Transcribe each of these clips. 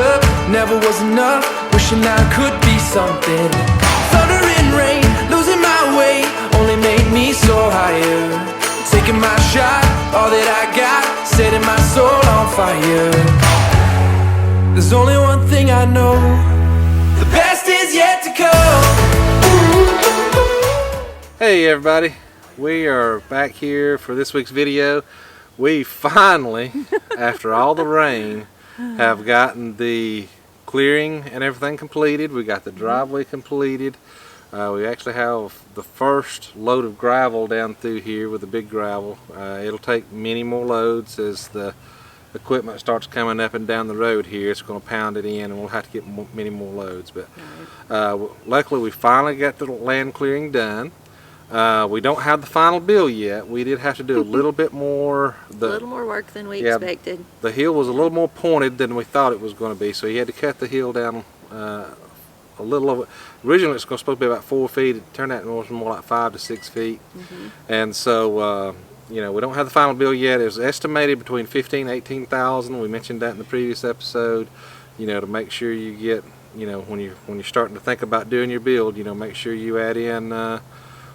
up, never was enough, wishing I could be something. Thunder and rain, losing my way, only made me so higher. Taking my shot, all that I got, setting my soul on fire. There's only one thing I know, the best is yet to come. Hey everybody, we are back here for this week's video. We finally, after all the rain, have gotten the clearing and everything completed. We got the driveway completed. We actually have the first load of gravel down through here with the big gravel. It'll take many more loads as the equipment starts coming up and down the road here. It's going to pound it in and we'll have to get many more loads. But luckily we finally got the land clearing done. We don't have the final bill yet. We did have to do a little bit more. A little more work than we expected. The hill was a little more pointed than we thought it was going to be, so you had to cut the hill down a little over. Originally it's supposed to be about 4 feet. It turned out it was more like 5 to 6 feet. And so you know, we don't have the final bill yet. It was estimated between 15,000 and 18,000. We mentioned that in the previous episode. You know, to make sure you get, you know, when you're starting to think about doing your build, you know, make sure you add in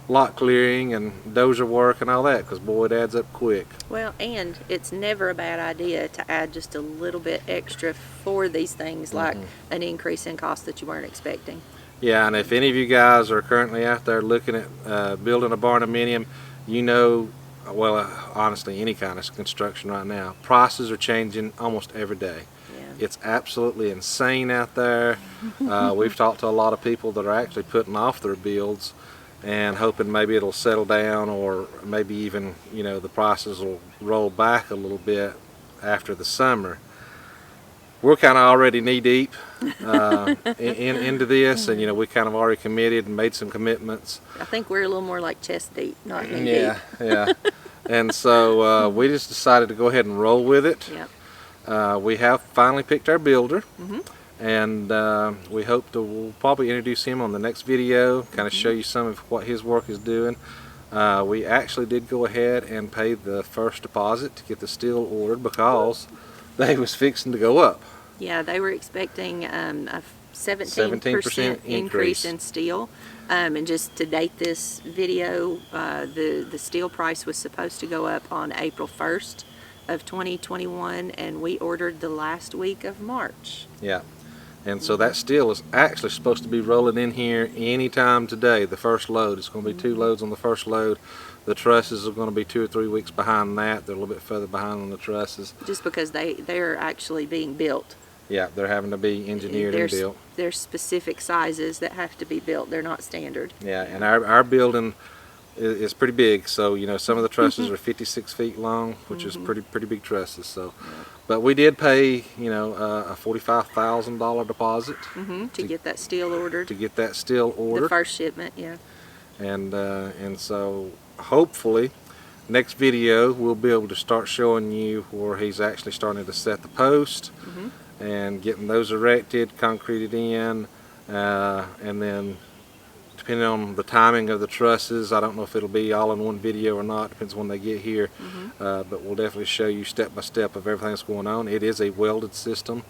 lot clearing and dozer work and all that, because boy, it adds up quick. Well, and it's never a bad idea to add just a little bit extra for these things, like an increase in cost that you weren't expecting. Yeah, and if any of you guys are currently out there looking at building a barndominium, you know, well, honestly, any kind of construction right now, prices are changing almost every day. It's absolutely insane out there. We've talked to a lot of people that are actually putting off their builds and hoping maybe it'll settle down, or maybe even, you know, the prices will roll back a little bit after the summer. We're kind of already knee deep into this, and you know, we kind of already committed and made some commitments. I think we're a little more like chest deep, not knee deep. Yeah. And so we just decided to go ahead and roll with it. We have finally picked our builder. And we hope to, we'll probably introduce him on the next video, kind of show you some of what his work is doing. We actually did go ahead and pay the first deposit to get the steel ordered because they was fixing to go up. Yeah, they were expecting a 17% increase in steel. And just to date this video, the steel price was supposed to go up on April 1st of 2021, and we ordered the last week of March. Yeah. And so that steel is actually supposed to be rolling in here anytime today, the first load. It's going to be 2 loads on the first load. The trusses are going to be 2 or 3 weeks behind that. They're a little bit further behind on the trusses. Just because they're actually being built. Yeah, they're having to be engineered and built. There's specific sizes that have to be built. They're not standard. Yeah, and our building is pretty big, so you know, some of the trusses are 56 feet long, which is pretty big trusses. So, but we did pay, you know, a $45,000 deposit to get that steel ordered. The first shipment, yeah. And so hopefully next video we'll be able to start showing you where he's actually starting to set the post and getting those erected, concreted in, and then depending on the timing of the trusses, I don't know if it'll be all in one video or not, depends when they get here, but we'll definitely show you step by step of everything that's going on. It is a welded system,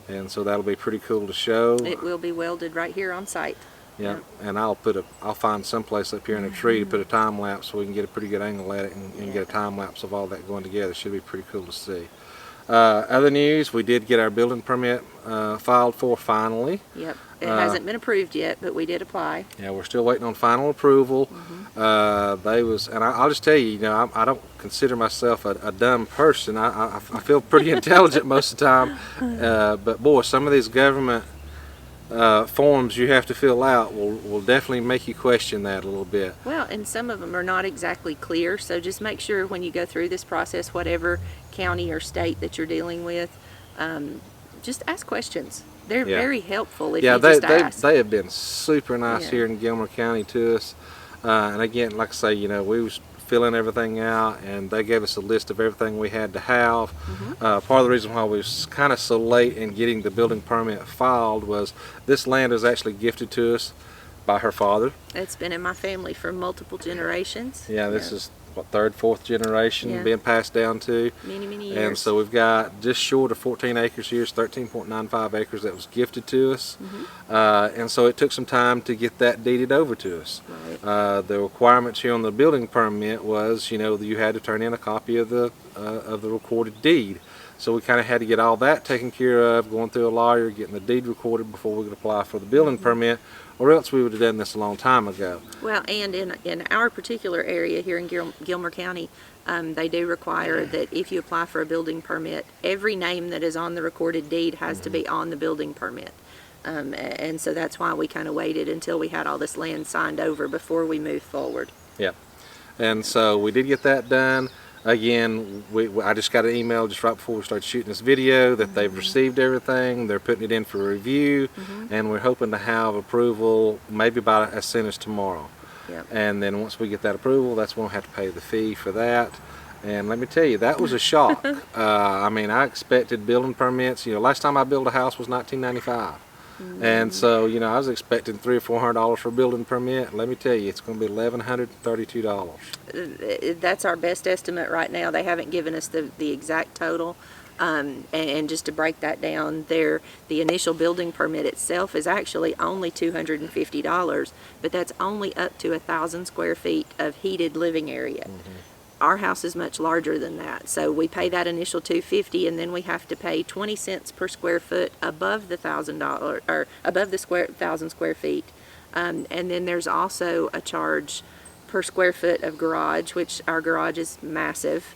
and so that'll be pretty cool to show. It will be welded right here on site. Yeah, and I'll find someplace up here in a tree to put a time lapse so we can get a pretty good angle at it and get a time lapse of all that going together. Should be pretty cool to see. Other news, we did get our building permit filed for finally. Yep, it hasn't been approved yet, but we did apply. Yeah, we're still waiting on final approval. And I'll just tell you, you know, I don't consider myself a dumb person. I feel pretty intelligent most of the time, but boy, some of these government forms you have to fill out will definitely make you question that a little bit. Well, and some of them are not exactly clear, so just make sure when you go through this process, whatever county or state that you're dealing with, just ask questions. They're very helpful if you just ask. They have been super nice here in Gilmer County to us. And again, like I say, you know, we was filling everything out, and they gave us a list of everything we had to have. Part of the reason why we was kind of so late in getting the building permit filed was this land was actually gifted to us by her father. It's been in my family for multiple generations. Yeah, this is third, fourth generation Yeah. being passed down to. Many years. And so we've got just short of 14 acres here. It's 13.95 acres that was gifted to us. And so it took some time to get that deeded over to us. Right. The requirements here on the building permit was, you had to turn in a copy of the recorded deed. So we kind of had to get all that taken care of, going through a lawyer, getting the deed recorded before we could apply for the building permit, or else we would have done this a long time ago. Well, and in our particular area here in Gilmer County, they do require that if you apply for a building permit, every name that is on the recorded deed has to be on the building permit. And so that's why we kind of waited until we had all this land signed over before we moved forward. Yep. And so we did get that done. Again, I just got an email just right before we started shooting this video that they've received everything. They're putting it in for review, and we're hoping to have approval maybe by as soon as tomorrow. Yep. And then once we get that approval, that's when we'll have to pay the fee for that. And let me tell you, that was a shock. I mean, I expected building permits. Last time I built a house was 1995. And so, I was expecting $300 or $400 for a building permit. Let me tell you, it's going to be $1,132. That's our best estimate right now. They haven't given us the exact total. And just to break that down, the initial building permit itself is actually only $250, but that's only up to 1,000 square feet of heated living area. Our house is much larger than that, so we pay that initial $250, and then we have to pay 20 cents per square foot above the $1,000 or above the 1,000 square feet, and then there's also a charge per square foot of garage, which our garage is massive,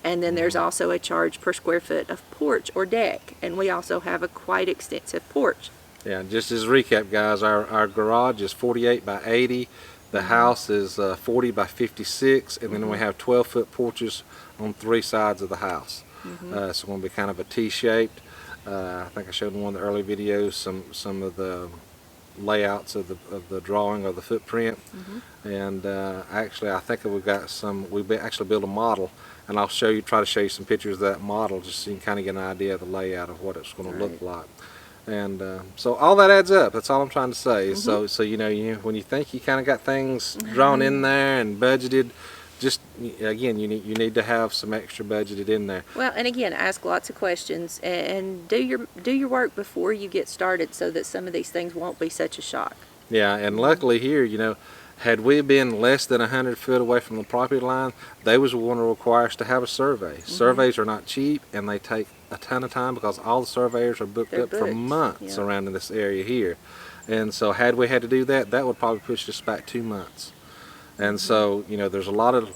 and then there's also a charge per square foot of porch or deck, and we also have a quite extensive porch. Yeah, just as a recap, guys, our garage is 48 by 80. The house is 40 by 56, and then we have 12-foot porches on 3 sides of the house. So it's going to be kind of a T-shaped. I think I showed in one of the early videos some of the layouts of the drawing of the footprint. And actually, I think we actually built a model, and I'll try to show you some pictures of that model, just so you can kind of get an idea of the layout of what it's going to look like. And so all that adds up. That's all I'm trying to say. So when you think you kind of got things drawn in there and budgeted, just again you need to have some extra budgeted in there. Well, and again, ask lots of questions and do your work before you get started, so that some of these things won't be such a shock. Yeah, and luckily here, had we been less than 100 foot away from the property line, they was going to require us to have a survey. Surveys are not cheap, and they take a ton of time because all the surveyors are booked up for months around in this area here. And so had we had to do that, that would probably push us back 2 months. And so, there's a lot of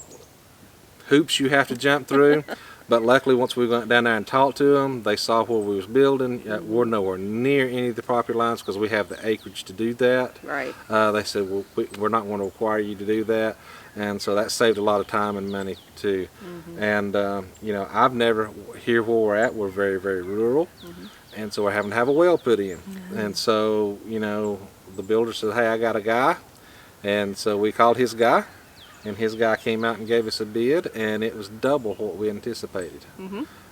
hoops you have to jump through. But luckily, once we went down there and talked to them, they saw where we was building. We're nowhere near any of the property lines because we have the acreage to do that. Right. They said, well, we're not going to require you to do that. And so that saved a lot of time and money too. And, I've never, here where we're at, we're very, very rural. And so we're having to have a well put in. And so, the builder said, hey, I got a guy. And so we called his guy. And his guy came out and gave us a bid, and it was double what we anticipated.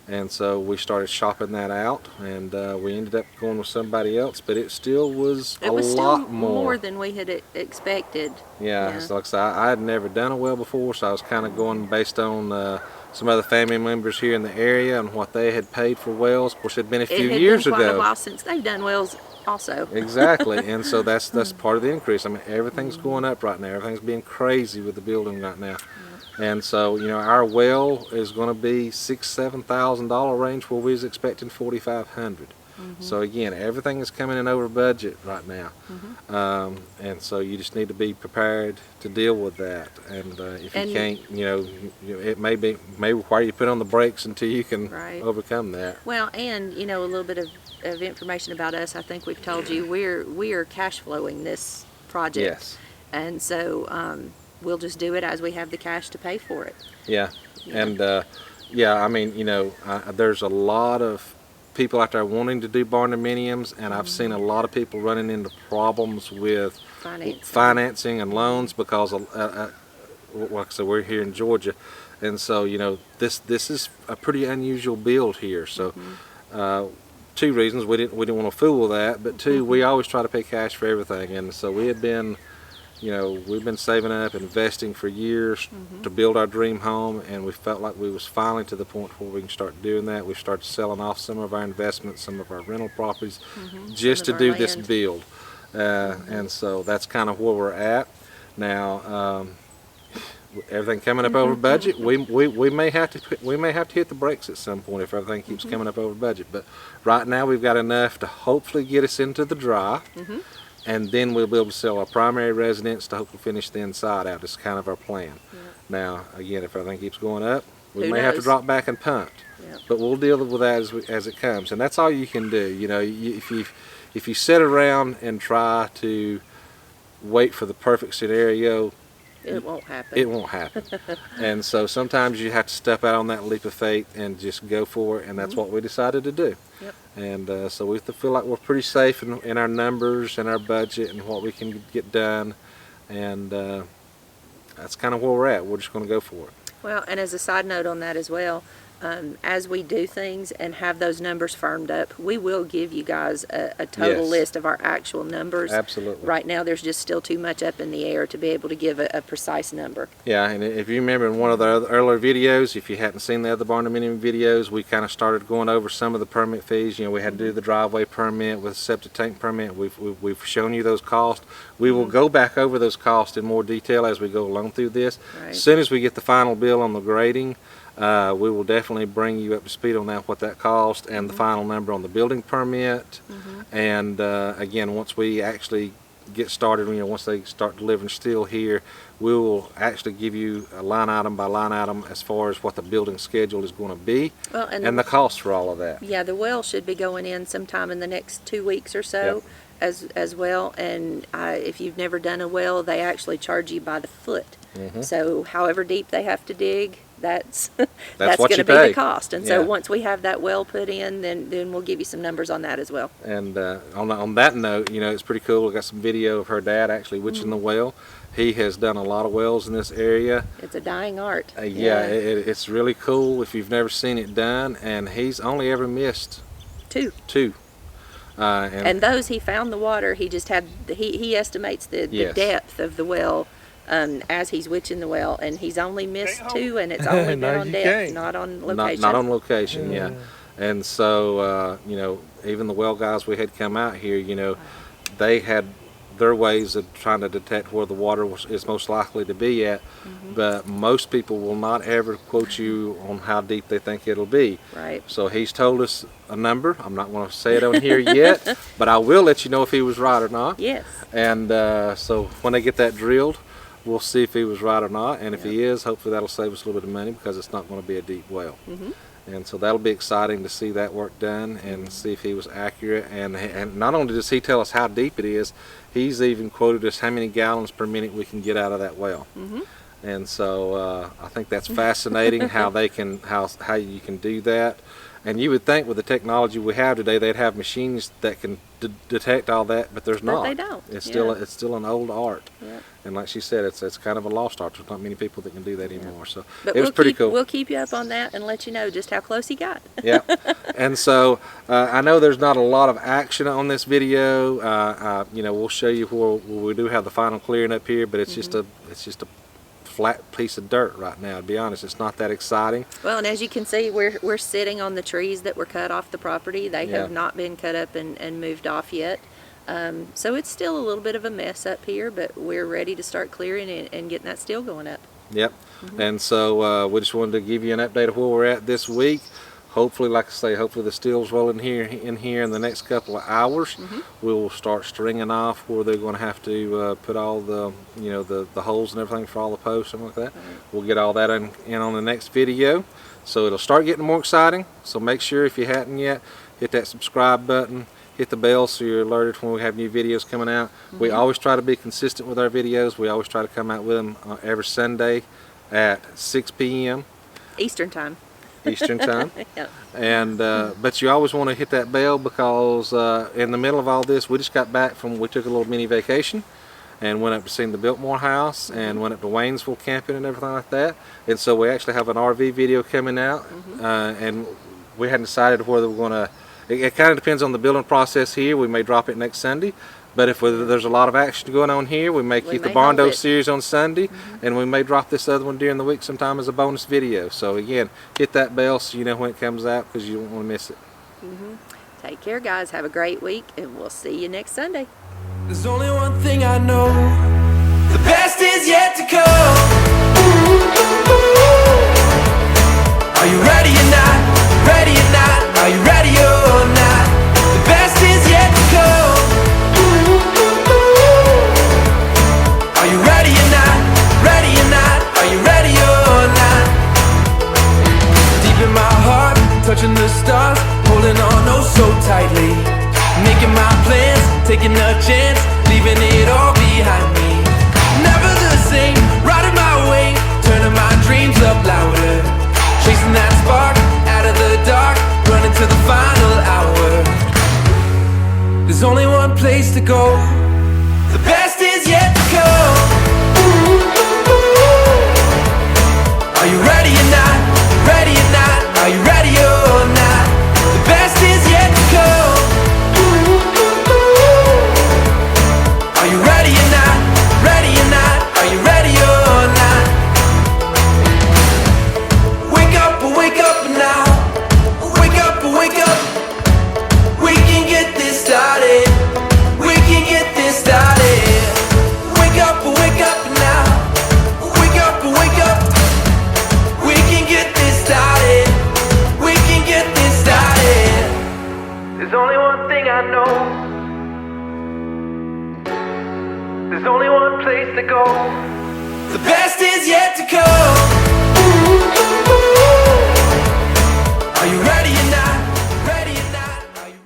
And so we started shopping that out, and we ended up going with somebody else, but it still was a lot more than we had expected. Yeah. So like I said, I had never done a well before, so I was kind of going based on some other family members here in the area and what they had paid for wells. Of course, it had been a few years ago. It had been quite a while since they've done wells also. Exactly, and so that's part of the increase. I mean, everything's going up right now. Everything's being crazy with the building right now. And so, our well is going to be $6,000–7,000 range, where we was expecting $4,500. So again, everything is coming in over budget right now. And so you just need to be prepared to deal with that. And if you can't, it may require you to put on the brakes until you can overcome that. Well, and a little bit of information about us. I think we've told you we are cash flowing this project. Yes. And so we'll just do it as we have the cash to pay for it. Yeah. And I mean, there's a lot of people out there wanting to do barndominiums, and I've seen a lot of people running into problems with financing and loans because like I said, we're here in Georgia, and so this is a pretty unusual build here. So 2 reasons: we didn't want to fool with that, but 2, we always try to pay cash for everything, and so we had been you know, we've been saving up, investing for years to build our dream home, and we felt like we was finally to the point where we can start doing that. We've started selling off some of our investments, some of our rental properties, just to do this build. And so that's kind of where we're at now. Everything coming up over budget. We may have to hit the brakes at some point if everything keeps coming up over budget. But right now we've got enough to hopefully get us into the dry, and then we'll be able to sell our primary residence to hopefully finish the inside out. It's kind of our plan. Now again, if everything keeps going up, we may have to drop back and punt. But we'll deal with that as it comes, and that's all you can do. You know, if you sit around and try to wait for the perfect scenario, it won't happen. It won't happen. And so sometimes you have to step out on that leap of faith and just go for it, and that's what we decided to do. And so we feel like we're pretty safe in our numbers and our budget and what we can get done, and that's kind of where we're at. We're just going to go for it. Well, and as a side note on that as well, as we do things and have those numbers firmed up, we will give you guys a total list of our actual numbers. Absolutely. Right now, there's just still too much up in the air to be able to give a precise number. Yeah, and if you remember in one of the earlier videos, if you hadn't seen the other Barndominium videos, we kind of started going over some of the permit fees. You know, we had to do the driveway permit with septic tank permit. We've shown you those costs. We will go back over those costs in more detail as we go along through this. As soon as we get the final bill on the grading, we will definitely bring you up to speed on that, what that cost, and the final number on the building permit. And again, once we actually get started, you know, once they start delivering steel here, we will actually give you a line item by line item as far as what the building schedule is going to be, and the cost for all of that. Yeah, the well should be going in sometime in the next 2 weeks or so. As well, and if you've never done a well, they actually charge you by the foot. So however deep they have to dig, that's going to be the cost. And so once we have that well put in, then we'll give you some numbers on that as well. And on that note, you know, it's pretty cool. We got some video of her dad actually witching the well. He has done a lot of wells in this area. It's a dying art. It's really cool if you've never seen it done, and he's only ever missed two. And those he found the water. He just had he estimates the depth of the well as he's witching the well, and he's only missed two, and it's only been on depth, not on location. Not on location, And so you know, even the well guys we had come out here, you know, they had their ways of trying to detect where the water is most likely to be at, but most people will not ever quote you on how deep they think it'll be. So he's told us a number. I'm not going to say it on here yet, but I will let you know if he was right or not. And so when they get that drilled, we'll see if he was right or not, and if he is, hopefully that'll save us a little bit of money, because it's not going to be a deep well. And so that'll be exciting to see that work done and see if he was accurate. And not only does he tell us how deep it is, he's even quoted us how many gallons per minute we can get out of that well. And so I think that's fascinating how they can how you can do that. And you would think with the technology we have today, they'd have machines that can detect all that, but there's not. But they don't. It's still an old art. And like she said, it's kind of a lost art. There's not many people that can do that anymore. So it was pretty cool. We'll keep you up on that and let you know just how close he got. And so I know there's not a lot of action on this video. You know, we'll show you where we do have the final clearing up here, but it's just a flat piece of dirt right now. To be honest, it's not that exciting. Well, and as you can see, we're sitting on the trees that were cut off the property. They have not been cut up and moved off yet. So it's still a little bit of a mess up here, but we're ready to start clearing and getting that steel going up. And so we just wanted to give you an update of where we're at this week. Hopefully, like I say, hopefully the steel's rolling in here in the next couple of hours. We will start stringing off where they're going to have to put all the, you know, the holes and everything for all the posts and like that. We'll get all that in on the next video. So it'll start getting more exciting. So make sure, if you hadn't yet, hit that subscribe button, hit the bell so you're alerted when we have new videos coming out. We always try to be consistent with our videos. We always try to come out with them every Sunday at 6 p.m. Eastern time. And but you always want to hit that bell, because in the middle of all this, we just got back we took a little mini vacation and went up to see the Biltmore house and went up to Waynesville camping and everything like that. And so we actually have an RV video coming out, and we hadn't decided whether we're going to, it kind of depends on the building process here. We may drop it next Sunday, But if there's a lot of action going on here, we may keep the Barndo series on Sunday, and we may drop this other one during the week sometime as a bonus video. So again, hit that bell so you know when it comes out, because you don't want to miss it. Take care, guys. Have a great week, and we'll see you next Sunday. There's only one thing I know, the best is yet to come. Are you ready or not? Ready or not? Are you ready or not? The best is yet to come. Are you ready or not? Ready or not? Are you ready or not? Deep in my heart, touching the stars, holding on oh so tightly, making my plans, taking a chance, leaving it all behind me. Never the same, riding my way, turning my dreams up louder, chasing that spark out of the dark, running to the final hour. There's only one place to go, the best is yet to come. Are you ready or not? Ready or not? Are you ready or not? The best is yet to come. Are you ready or not? Ready or not? Are you ready or not? Wake up now. Wake up. We can get this started. We can get this started. Wake up now. Wake up. We can get this started. We can get this started. There's only one thing I know. There's only one place to go. The best is yet to come. Are you ready or not?